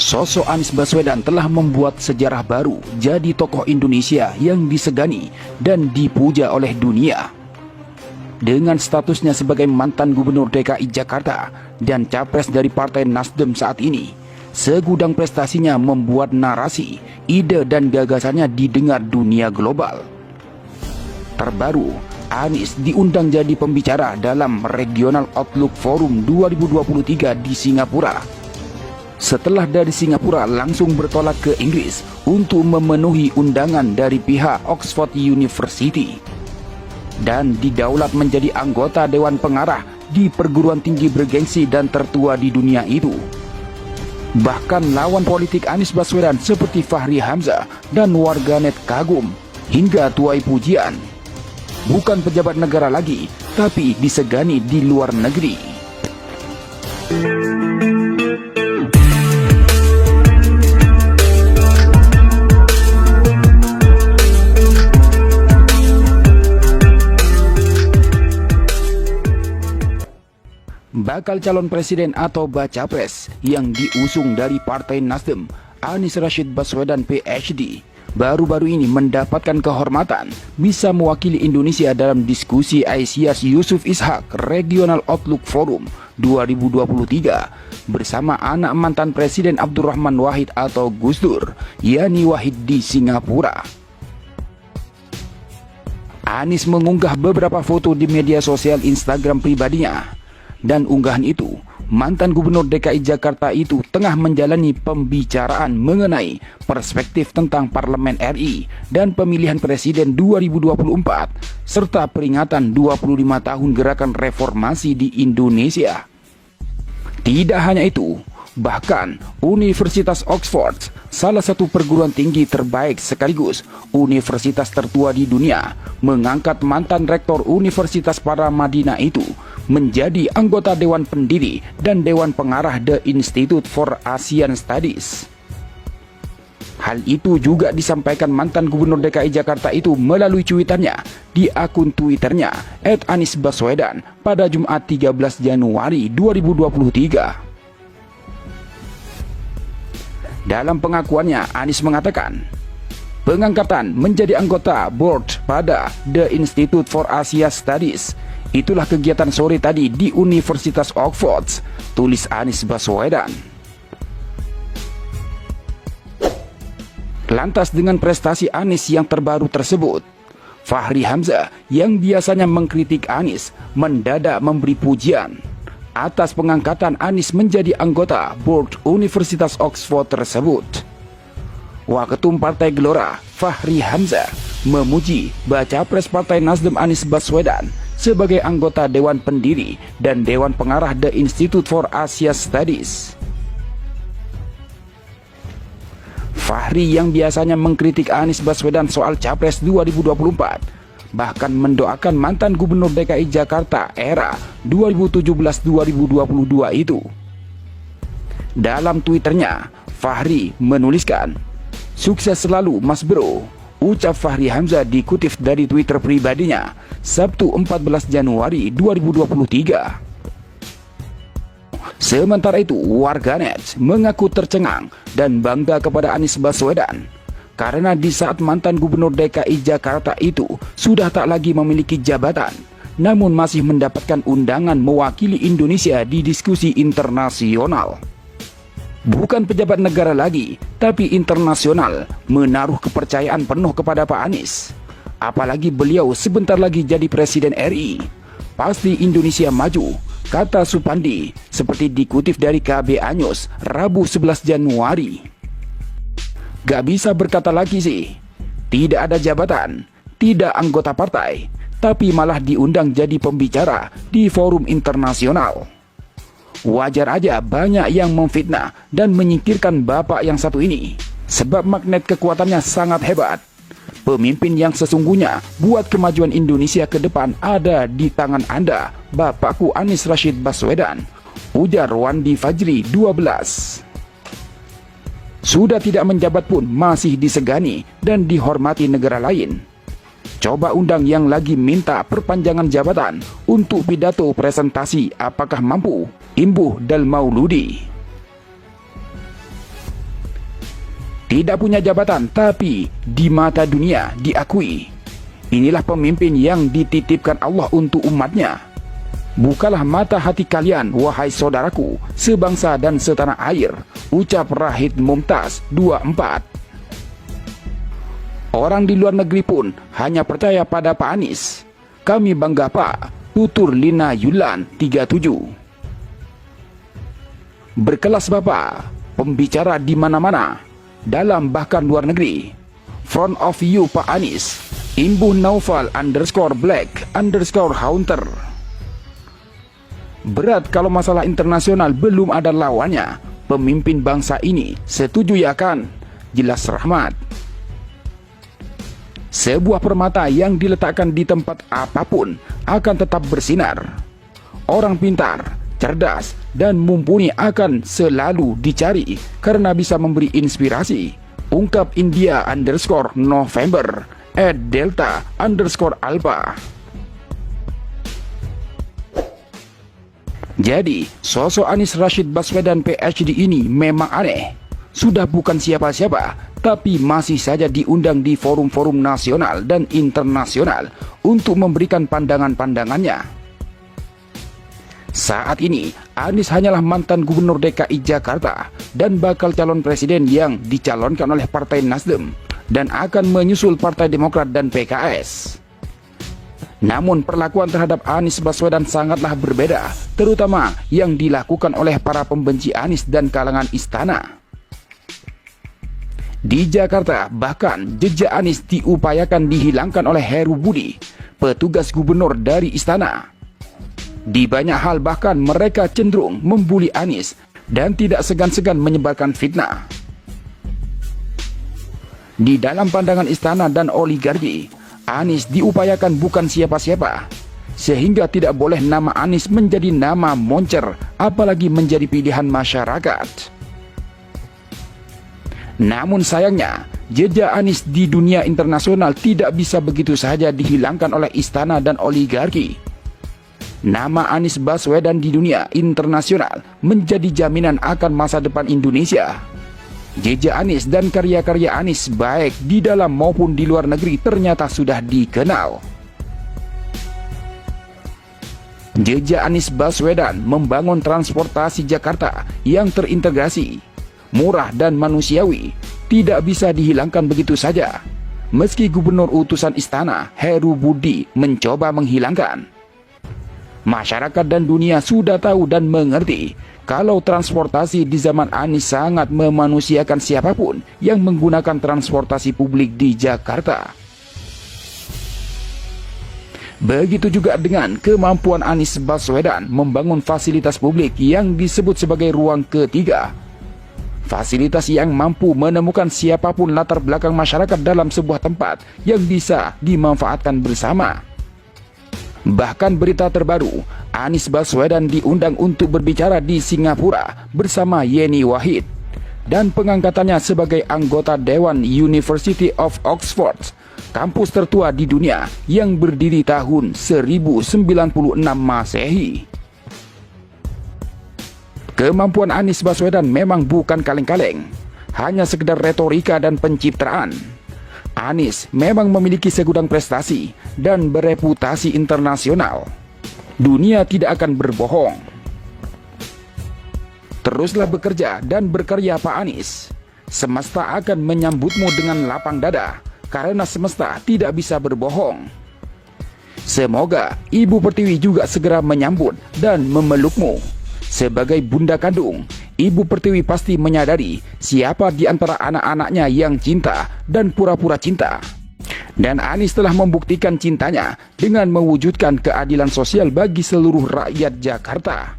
Sosok Anies Baswedan telah membuat sejarah baru, jadi tokoh Indonesia yang disegani dan dipuja oleh dunia. Dengan statusnya sebagai mantan gubernur DKI Jakarta dan capres dari Partai Nasdem saat ini, segudang prestasinya membuat narasi, ide dan gagasannya didengar dunia global. Terbaru, Anies diundang jadi pembicara dalam Regional Outlook Forum 2023 di Singapura. Setelah dari Singapura langsung bertolak ke Inggris untuk memenuhi undangan dari pihak Oxford University dan didaulat menjadi anggota Dewan Pengarah di perguruan tinggi bergengsi dan tertua di dunia itu. Bahkan lawan politik Anies Baswedan seperti Fahri Hamzah dan warganet kagum hingga tuai pujian. Bukan pejabat negara lagi, tapi disegani di luar negeri. Bakal calon presiden atau baca pres yang diusung dari Partai Nasdem, Anies Rashid Baswedan PhD, baru-baru ini mendapatkan kehormatan bisa mewakili Indonesia dalam diskusi Aisyas Yusuf Ishak Regional Outlook Forum 2023 bersama anak mantan Presiden Abdurrahman Wahid atau Gus Dur, Yani Wahid di Singapura. Anies mengunggah beberapa foto di media sosial Instagram pribadinya. Dan unggahan itu, mantan gubernur DKI Jakarta itu tengah menjalani pembicaraan mengenai perspektif tentang Parlemen RI dan pemilihan presiden 2024 serta peringatan 25 tahun gerakan reformasi di Indonesia. Tidak hanya itu, bahkan Universitas Oxford, salah satu perguruan tinggi terbaik sekaligus universitas tertua di dunia, mengangkat mantan rektor Universitas Paramadina itu menjadi anggota Dewan Pendiri dan Dewan Pengarah The Institute for Asian Studies. Hal itu juga disampaikan mantan gubernur DKI Jakarta itu melalui cuitannya di akun Twitternya @AnisBaswedan pada Jumat 13 Januari 2023. Dalam pengakuannya, Anies mengatakan, pengangkatan menjadi anggota board pada The Institute for Asia Studies itulah kegiatan sore tadi di Universitas Oxford, tulis Anies Baswedan. Lantas dengan prestasi Anies yang terbaru tersebut, Fahri Hamzah yang biasanya mengkritik Anies mendadak memberi pujian atas pengangkatan Anies menjadi anggota board Universitas Oxford tersebut. Waketum Partai Gelora, Fahri Hamzah, memuji baca pres Partai Nasdem Anies Baswedan sebagai anggota Dewan Pendiri dan Dewan Pengarah The Institute for Asia Studies. Fahri yang biasanya mengkritik Anies Baswedan soal Capres 2024 bahkan mendoakan mantan gubernur DKI Jakarta era 2017-2022 itu. Dalam Twitternya, Fahri menuliskan, "Sukses selalu Mas Bro," ucap Fahri Hamzah dikutip dari Twitter pribadinya Sabtu 14 Januari 2023. Sementara itu, warganet mengaku tercengang dan bangga kepada Anies Baswedan karena di saat mantan gubernur DKI Jakarta itu sudah tak lagi memiliki jabatan, namun masih mendapatkan undangan mewakili Indonesia di diskusi internasional. Bukan pejabat negara lagi, tapi internasional menaruh kepercayaan penuh kepada Pak Anies. Apalagi beliau sebentar lagi jadi Presiden RI. Pasti Indonesia maju, kata Supandi, seperti dikutip dari KBA News, Rabu 11 Januari. Gak bisa berkata lagi sih, tidak ada jabatan, tidak anggota partai, tapi malah diundang jadi pembicara di forum internasional. Wajar aja banyak yang memfitnah dan menyingkirkan bapak yang satu ini, sebab magnet kekuatannya sangat hebat. Pemimpin yang sesungguhnya buat kemajuan Indonesia ke depan ada di tangan Anda, Bapakku Anies Rashid Baswedan, ujar Wandi Fajri 12. Sudah tidak menjabat pun masih disegani dan dihormati negara lain. Coba undang yang lagi minta perpanjangan jabatan untuk pidato presentasi, apakah mampu? Imbuh Dal Mauludi. Tidak punya jabatan, tapi di mata dunia diakui. Inilah pemimpin yang dititipkan Allah untuk umatnya. Bukalah mata hati kalian, wahai saudaraku, sebangsa dan setanah air, ucap Rahid Mumtaz 24. Orang di luar negeri pun hanya percaya pada Pak Anies. Kami bangga Pak, tutur Lina Yulan 37. Berkelas Bapak, pembicara di mana-mana, dalam bahkan luar negeri. Front of you Pak Anies, Imbuh Naufal _black_haunter. Berat kalau masalah internasional belum ada lawannya. Pemimpin bangsa ini setuju ya kan? Jelas Rahmat. Sebuah permata yang diletakkan di tempat apapun akan tetap bersinar. Orang pintar, cerdas, dan mumpuni akan selalu dicari karena bisa memberi inspirasi. Ungkap India_November @Delta_Alpha. Jadi, sosok Anies Rashid Baswedan PhD ini memang aneh. Sudah bukan siapa-siapa, tapi masih saja diundang di forum-forum nasional dan internasional untuk memberikan pandangan-pandangannya. Saat ini, Anies hanyalah mantan gubernur DKI Jakarta dan bakal calon presiden yang dicalonkan oleh Partai Nasdem dan akan menyusul Partai Demokrat dan PKS. Namun perlakuan terhadap Anies Baswedan sangatlah berbeda, terutama yang dilakukan oleh para pembenci Anies dan kalangan istana. Di Jakarta, bahkan jejak Anies diupayakan dihilangkan oleh Heru Budi, petugas gubernur dari istana. Di banyak hal bahkan mereka cenderung membuli Anies dan tidak segan-segan menyebarkan fitnah. Di dalam pandangan istana dan oligarki, Anies diupayakan bukan siapa-siapa, sehingga tidak boleh nama Anies menjadi nama moncer, apalagi menjadi pilihan masyarakat. Namun sayangnya, jejak Anies di dunia internasional tidak bisa begitu saja dihilangkan oleh istana dan oligarki. Nama Anies Baswedan di dunia internasional menjadi jaminan akan masa depan Indonesia. Jejak Anies dan karya-karya Anies baik di dalam maupun di luar negeri ternyata sudah dikenal. Jejak Anies Baswedan membangun transportasi Jakarta yang terintegrasi, murah dan manusiawi, tidak bisa dihilangkan begitu saja. Meski gubernur utusan istana Heru Budi mencoba menghilangkan. Masyarakat dan dunia sudah tahu dan mengerti kalau transportasi di zaman Anies sangat memanusiakan siapapun yang menggunakan transportasi publik di Jakarta. Begitu juga dengan kemampuan Anies Baswedan membangun fasilitas publik yang disebut sebagai ruang ketiga. Fasilitas yang mampu menemukan siapapun latar belakang masyarakat dalam sebuah tempat yang bisa dimanfaatkan bersama. Bahkan berita terbaru, Anies Baswedan diundang untuk berbicara di Singapura bersama Yeni Wahid dan pengangkatannya sebagai anggota Dewan University of Oxford, kampus tertua di dunia yang berdiri tahun 1096 Masehi. Kemampuan Anies Baswedan memang bukan kaleng-kaleng, hanya sekedar retorika dan pencitraan. Anies memang memiliki segudang prestasi dan bereputasi internasional. Dunia tidak akan berbohong. Teruslah bekerja dan berkarya Pak Anies. Semesta akan menyambutmu dengan lapang dada, karena semesta tidak bisa berbohong. Semoga Ibu Pertiwi juga segera menyambut dan memelukmu. Sebagai bunda kandung, Ibu Pertiwi pasti menyadari siapa di antara anak-anaknya yang cinta dan pura-pura cinta. Dan Anies telah membuktikan cintanya dengan mewujudkan keadilan sosial bagi seluruh rakyat Jakarta.